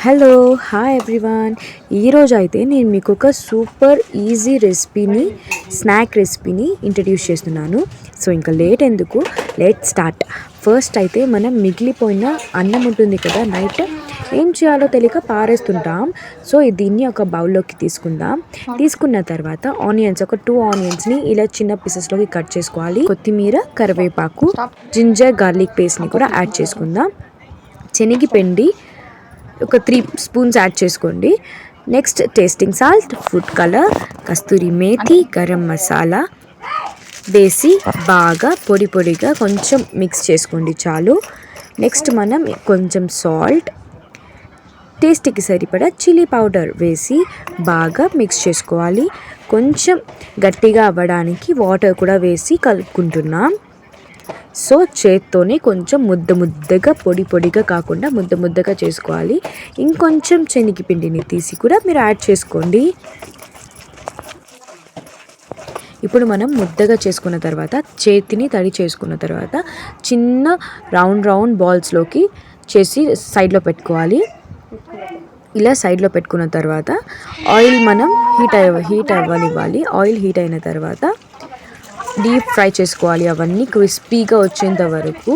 Hello hi everyone. ఈరోజు అయితే నేను మీకు ఒక సూపర్ ఈజీ రెసిపీని స్నాక్ రెసిపీని ఇంట్రడ్యూస్ చేస్తున్నాను. సో ఇంకా లేట్ ఎందుకు, లెట్ స్టార్ట్. ఫస్ట్ అయితే మనం మిగిలిపోయిన అన్నం ఉంటుంది కదా, నైట్ ఏం చేయాలో తెలియక పారేస్తుంటాం. సో దీన్ని ఒక బౌల్లోకి తీసుకున్న తర్వాత ఆనియన్స్, ఒక 2 ఆనియన్స్ని ఇలా చిన్న పీసెస్లోకి కట్ చేసుకోవాలి. కొత్తిమీర, కరివేపాకు, జింజర్ గార్లిక్ పేస్ట్ని కూడా యాడ్ చేసుకుందాం. శనగపిండి ఒక 3 స్పూన్స్ యాడ్ చేసుకోండి. Next tasting salt, food colour, kasturi methi, garam masala వేసి బాగా పొడిగా కొంచెం మిక్స్ చేసుకోండి చాలు. నెక్స్ట్ మనం కొంచెం సాల్ట్, టేస్ట్కి సరిపడా చిల్లీ పౌడర్ వేసి బాగా మిక్స్ చేసుకోవాలి. కొంచెం గట్టిగా అవ్వడానికి వాటర్ కూడా వేసి కలుపుకుంటున్నాం. సో చేత్తోనే కొంచెం ముద్దగా పొడిగా కాకుండా ముద్దగా చేసుకోవాలి. ఇంకొంచెం శనగపిండిని తీసి కూడా మీరు యాడ్ చేసుకోండి. ఇప్పుడు మనం ముద్దగా చేసుకున్న తర్వాత చేతిని తడి చేసుకున్న తర్వాత చిన్న రౌండ్ బాల్స్లోకి చేసి సైడ్లో పెట్టుకోవాలి. ఇలా సైడ్లో పెట్టుకున్న తర్వాత ఆయిల్ మనం హీట్ అవ్వనివ్వాలి. ఆయిల్ హీట్ అయిన తర్వాత డీప్ ఫ్రై చేసుకోవాలి. అవన్నీ క్రిస్పీగా వచ్చేంత వరకు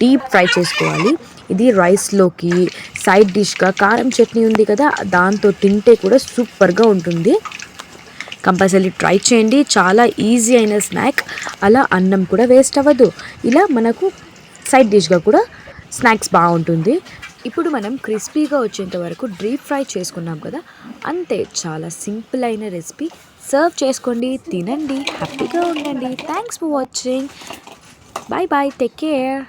డీప్ ఫ్రై చేసుకోవాలి. ఇది రైస్లోకి సైడ్ డిష్గా కారం చట్నీ ఉంది కదా, దాంతో తింటే కూడా సూపర్గా ఉంటుంది. కంపల్సరీ ట్రై చేయండి. చాలా ఈజీ అయిన స్నాక్. అలా అన్నం కూడా వేస్ట్ అవ్వదు. ఇలా మనకు సైడ్ డిష్గా కూడా స్నాక్స్ బాగుంటుంది. ఇప్పుడు మనం క్రిస్పీగా వచ్చేంత వరకు డీప్ ఫ్రై చేసుకున్నాం కదా, అంతే. చాలా సింపుల్ అయిన రెసిపీ. సర్వ్ చేసుకోండి, తినండి, హ్యాపీగా ఉండండి. Thanks for watching. Bye take care.